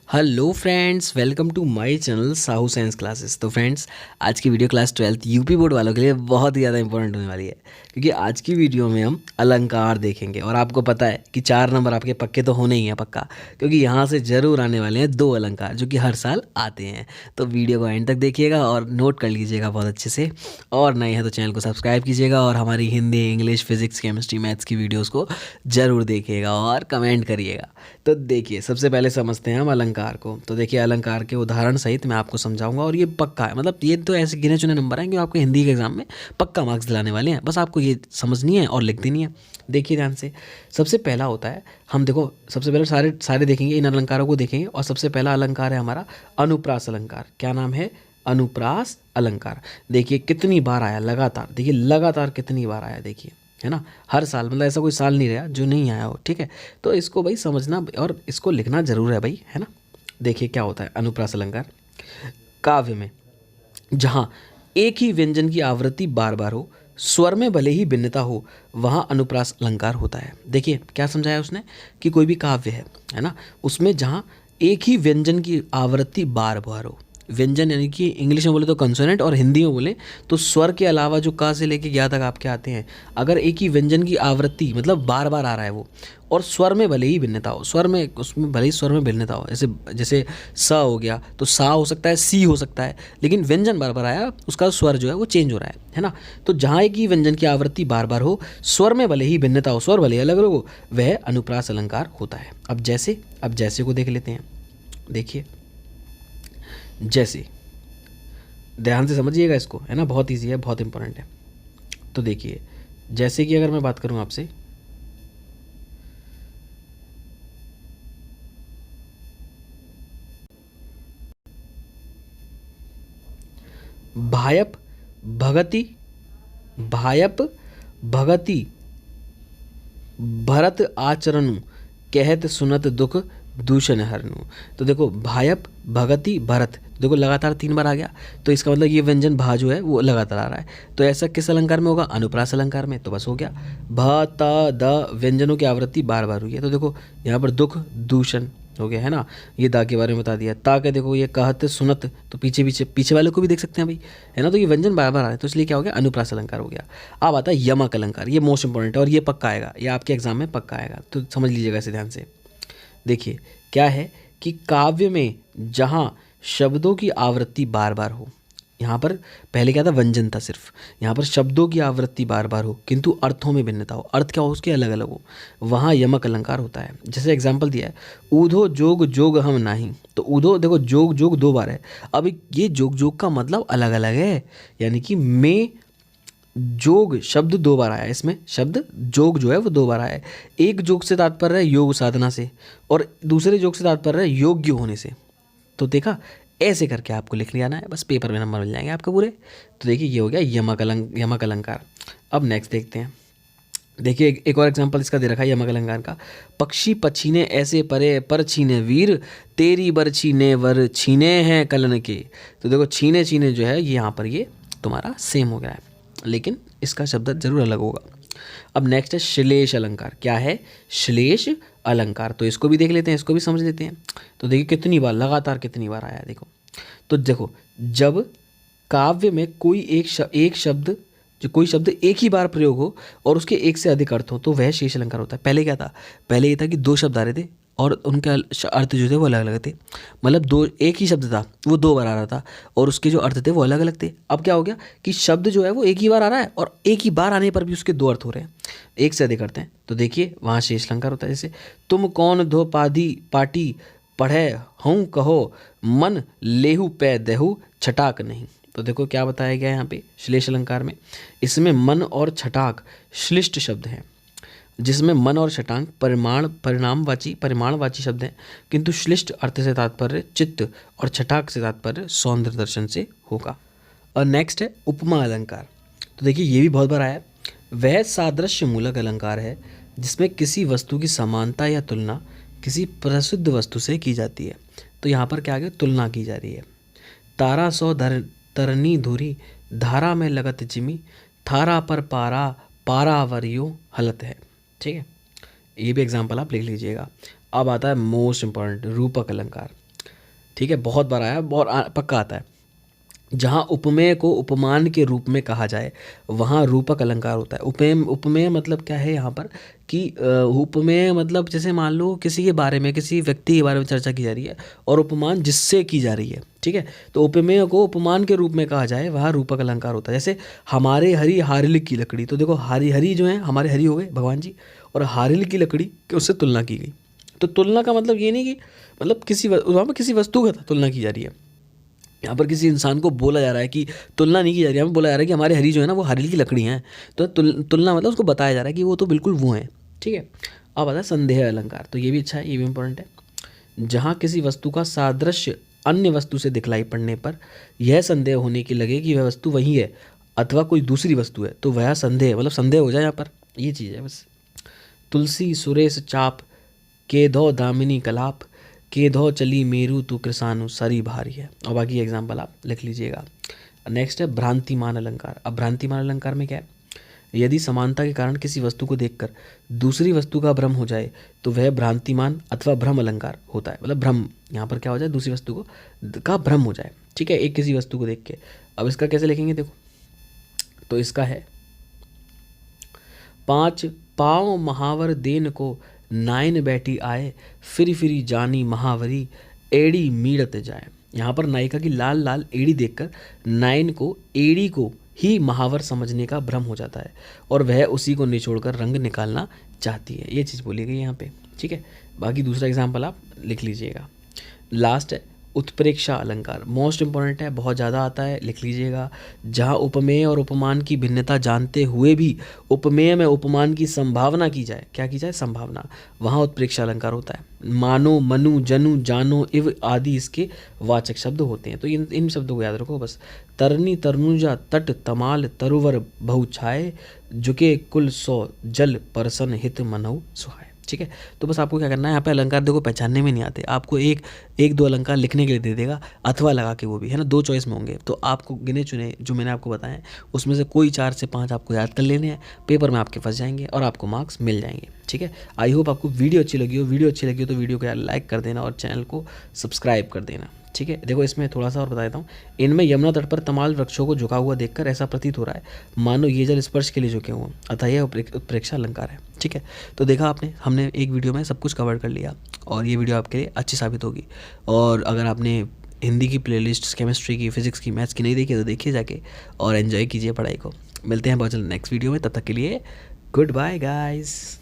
Hello friends, welcome to my channel Sahu science classes. तो friends, आज की video class 12th UP board वालों के लिए बहुत ही ज़्यादा इंपॉर्टेंट होने वाली है, क्योंकि आज की वीडियो में हम अलंकार देखेंगे। और आपको पता है कि 4 नंबर आपके पक्के तो होने ही हैं पक्का, क्योंकि यहाँ से ज़रूर आने वाले हैं 2 अलंकार जो कि हर साल आते हैं। तो वीडियो को एंड तक देखिएगा और नोट कर लीजिएगा बहुत अच्छे से। और नए हैं तो चैनल को सब्सक्राइब कीजिएगा और हमारी Hindi, English, physics, chemistry, maths की वीडियोज़ को ज़रूर देखिएगा और कमेंट करिएगा। तो देखिए, सबसे पहले समझते हैं हम अलंकार को। तो देखिए, अलंकार के उदाहरण सहित मैं आपको समझाऊंगा और ये पक्का है, मतलब ये तो ऐसे गिने चुने नंबर हैं कि आपके हिंदी के एग्जाम में पक्का मार्क्स दिलाने वाले हैं। बस आपको ये समझनी है और लिख देनी है। देखिए ध्यान से, सबसे पहला होता है, हम देखो सबसे पहले सारे सारे देखेंगे, इन अलंकारों को देखेंगे। और सबसे पहला अलंकार है हमारा अनुप्रास अलंकार। क्या नाम है? अनुप्रास अलंकार। देखिए कितनी बार आया लगातार, देखिए लगातार कितनी बार आया, देखिए, है ना। हर साल, मतलब ऐसा कोई साल नहीं रहा जो नहीं आया हो, ठीक है। तो इसको भाई समझना और इसको लिखना जरूर है भाई, है ना। देखिए क्या होता है अनुप्रास अलंकार। काव्य में जहाँ एक ही व्यंजन की आवृत्ति बार बार हो, स्वर में भले ही भिन्नता हो, वहाँ अनुप्रास अलंकार होता है। देखिए क्या समझाया उसने कि कोई भी काव्य है ना, उसमें जहाँ एक ही व्यंजन की आवृत्ति बार बार हो। व्यंजन यानी कि इंग्लिश में बोले तो कंसोनेंट, और हिंदी में बोले तो स्वर के अलावा जो का से लेके गया तक आपके आते हैं। अगर एक ही व्यंजन की आवृत्ति मतलब बार बार आ रहा है वो, और स्वर में भले ही भिन्नता हो, स्वर में उसमें भले ही स्वर में भिन्नता हो, जैसे जैसे स हो गया तो सा हो सकता है, सी हो सकता है, लेकिन व्यंजन बार बार आया, उसका स्वर जो है वो चेंज हो रहा है ना। तो जहाँ एक ही व्यंजन की आवृत्ति बार बार हो, स्वर में भले ही भिन्नता हो, स्वर भले ही अलग अलग हो, वह अनुप्रास अलंकार होता है। अब जैसे को देख लेते हैं। देखिए जैसे, ध्यान से समझिएगा इसको, है ना, बहुत ईजी है, बहुत इंपॉर्टेंट है। तो देखिए, जैसे कि अगर मैं बात करूं आपसे, भायप भगति, भायप भगति भरत आचरणु, कहत सुनत दुख दूषण हरनु। तो देखो भायप भगति भरत, देखो लगातार 3 बार आ गया, तो इसका मतलब ये व्यंजन भा जो है वो लगातार आ रहा है। तो ऐसा किस अलंकार में होगा? अनुप्रास अलंकार में। तो बस हो गया, भ त द व्यंजनों की आवृत्ति बार बार हुई है। तो देखो यहाँ पर दुख दूषण हो गया, है ना। ये दा के बारे में बता दिया। ता के देखो ये कहत सुनत, तो पीछे पीछे पीछे वाले को भी देख सकते हैं भाई, है ना। तो ये व्यंजन बार बार आ रहा है, तो इसलिए क्या हो गया? अनुप्रास अलंकार हो गया। अब आता है यमक अलंकार। ये मोस्ट इंपॉर्टेंट है और ये पक्का आएगा, ये आपके एग्जाम में पक्का आएगा, तो समझ लीजिएगा इसे ध्यान से। देखिए क्या है कि काव्य में जहाँ शब्दों की आवृत्ति बार बार हो, यहाँ पर पहले क्या था? व्यंजन था सिर्फ, यहाँ पर शब्दों की आवृत्ति बार बार हो किंतु अर्थों में भिन्नता हो, अर्थ क्या हो उसके अलग अलग हो, वहाँ यमक अलंकार होता है। जैसे एग्जाम्पल दिया है, ऊधो जोग जोग हम नाही। तो ऊधो देखो जोग जोग 2 बार है। अब ये जोग जोग का मतलब अलग अलग है, यानी कि में जोग शब्द 2 बार आया है, इसमें शब्द जोग जो है वो 2 बार आया है। एक जोग से तात्पर्य है योग साधना से, और दूसरे जोग से तात्पर्य है योग्य होने से। तो देखा, ऐसे करके आपको लिख लिया है, बस पेपर में नंबर मिल जाएंगे आपके पूरे। तो देखिए ये हो गया यमक अलंकार। अब नेक्स्ट देखते हैं। देखिए एक और एग्जांपल इसका दे रखा है यमक अलंकार का। पक्षी पछीने ऐसे परे, पर छीने वीर, तेरी बर छीने वर छीने हैं कलन के। तो देखो छीने छीने जो है ये यहाँ पर ये तुम्हारा सेम हो गया है, लेकिन इसका शब्द जरूर अलग होगा। अब नेक्स्ट है श्लेष अलंकार। क्या है? श्लेष अलंकार। तो इसको भी देख लेते हैं, इसको भी समझ लेते हैं। तो देखिए कितनी बार, लगातार कितनी बार आया है, देखो। तो देखो, जब काव्य में एक शब्द, जो कोई शब्द एक ही बार प्रयोग हो और उसके एक से अधिक अर्थ हो, तो वह शेष अलंकार होता है। पहले क्या था? पहले ये था कि 2 शब्द आ रहे थे और उनके अर्थ जो थे वो अलग अलग थे, मतलब एक ही शब्द था वो 2 बार आ रहा था और उसके जो अर्थ थे वो अलग अलग थे। अब क्या हो गया कि शब्द जो है वो एक ही बार आ रहा है और एक ही बार आने पर भी उसके 2 अर्थ हो रहे हैं, एक से अधिक अर्थ हैं। तो देखिए वहाँ शेष अलंकार होता है। जैसे तुम कौन धो पाधी पाटी, पढ़े हूँ कहो, मन लेहू पै देहू छटाक नहीं। तो देखो क्या बताया गया है यहाँ पे श्लेष अलंकार में। इसमें मन और छटाक श्लिष्ट शब्द हैं, जिसमें मन और छटाक परिमाणवाची शब्द हैं, किंतु श्लिष्ट अर्थ से तात्पर्य चित्त और छटाक से तात्पर्य सौंदर्य दर्शन से होगा। और नेक्स्ट है उपमा अलंकार। तो देखिए ये भी बहुत बार आया है। वह सादृश्य मूलक अलंकार है जिसमें किसी वस्तु की समानता या तुलना किसी प्रसिद्ध वस्तु से की जाती है। तो यहाँ पर क्या आ गया? तुलना की जा रही है। तारा सौ तरनी धुरी, धारा में लगत जिमी, थारा पर पारा पारावरियो हलत है। ठीक है, ये भी एग्जाम्पल आप लिख लीजिएगा। अब आता है मोस्ट इंपॉर्टेंट रूपक अलंकार। ठीक है, बहुत बार आया, बहुत पक्का आता है। जहाँ उपमेय को उपमान के रूप में कहा जाए वहाँ रूपक अलंकार होता है। उपमेय मतलब क्या है यहाँ पर कि उपमेय मतलब जैसे मान लो किसी के बारे में, किसी व्यक्ति के बारे में चर्चा की जा रही है और उपमान जिससे की जा रही है, ठीक है, तो उपमेय को उपमान के रूप में कहा जाए वहाँ रूपक अलंकार होता है। जैसे हमारे हरी हारिल की लकड़ी, तो देखो हरी हरी जो है हमारे हरी हो गए भगवान जी, और हारिल की लकड़ी की उससे तुलना की गई। तो तुलना का मतलब ये नहीं कि मतलब वहाँ पर किसी वस्तु का तुलना की जा रही है। यहाँ पर किसी इंसान को बोला जा रहा है कि तुलना नहीं की जा रही है, हमें बोला जा रहा है कि हमारे हरी जो है ना वो हरील की लकड़ी हैं। तो तुलना मतलब उसको बताया जा रहा है कि वो तो बिल्कुल वो हैं, ठीक है। अब आता है संदेह अलंकार, तो ये भी अच्छा है, ये भी इंपॉर्टेंट है। जहाँ किसी वस्तु का सादृश्य अन्य वस्तु से दिखलाई पड़ने पर यह संदेह होने की लगे कि वह वस्तु वही है अथवा कोई दूसरी वस्तु है, तो वह संदेह मतलब संदेह हो जाए यहाँ पर, ये चीज़ है बस। तुलसी सुरेश चाप के धो दामिनी कलाप के धो चली मेरू तू कृसानु सरी भारी है। और बाकी एग्जाम्पल आप लिख लीजिएगा। नेक्स्ट है भ्रांतिमान अलंकार। अब भ्रांतिमान अलंकार में क्या है, यदि समानता के कारण किसी वस्तु को देखकर दूसरी वस्तु का भ्रम हो जाए तो वह भ्रांतिमान अथवा भ्रम अलंकार होता है। मतलब भ्रम यहाँ पर क्या हो जाए, दूसरी वस्तु को का भ्रम हो जाए, ठीक है, एक किसी वस्तु को देख के। अब इसका कैसे लिखेंगे देखो, तो इसका है 5 पाँव महावर देन को नाइन बैठी आए फिरी फिरी जानी महावरी एड़ी मीड़त जाए। यहाँ पर नायिका की लाल लाल एड़ी देखकर नाइन को एड़ी को ही महावर समझने का भ्रम हो जाता है और वह उसी को निचोड़कर रंग निकालना चाहती है। ये चीज़ बोली गई यहाँ पे, ठीक है। बाकी दूसरा एग्जाम्पल आप लिख लीजिएगा। लास्ट है उत्प्रेक्षा अलंकार, मोस्ट इंपॉर्टेंट है, बहुत ज़्यादा आता है, लिख लीजिएगा। जहाँ उपमेय और उपमान की भिन्नता जानते हुए भी उपमेय में उपमान की संभावना की जाए, क्या की जाए, संभावना, वहाँ उत्प्रेक्षा अलंकार होता है। मानो मनु जनु जानो इव आदि इसके वाचक शब्द होते हैं। तो इन शब्दों को याद रखो बस। तरनी तरनुजा तट तमाल तरुवर बहु छाए झुके कुल सौ जल परसन हित मनहु सुहाए, ठीक है। तो बस आपको क्या करना है, यहाँ पे अलंकार देखो पहचानने में नहीं आते, आपको एक दो अलंकार लिखने के लिए दे देगा अथवा लगा के, वो भी है ना, 2 चॉइस में होंगे। तो आपको गिने चुने जो मैंने आपको बताए उसमें से कोई 4 से 5 आपको याद कर लेने हैं, पेपर में आपके फंस जाएंगे और आपको मार्क्स मिल जाएंगे, ठीक है। आई होप आपको वीडियो अच्छी लगी हो। वीडियो अच्छी लगी हो तो वीडियो को यार लाइक कर देना और चैनल को सब्सक्राइब कर देना, ठीक है। देखो इसमें थोड़ा सा और बता देता हूँ। इनमें यमुना तट पर तमाल वृक्षों को झुका हुआ देखकर ऐसा प्रतीत हो रहा है मानो ये जल स्पर्श के लिए झुके हुए, अतः यह उत्प्रेक्षा अलंकार है, ठीक है। तो देखा आपने, हमने एक वीडियो में सब कुछ कवर कर लिया और ये वीडियो आपके लिए अच्छी साबित होगी। और अगर आपने हिंदी की प्लेलिस्ट, केमिस्ट्री की, फिजिक्स की, मैथ्स की नहीं देखी तो देखिए जाके और एंजॉय कीजिए पढ़ाई को। मिलते हैं बहुत जल्द नेक्स्ट वीडियो में, तब तक के लिए गुड बाय गाइस।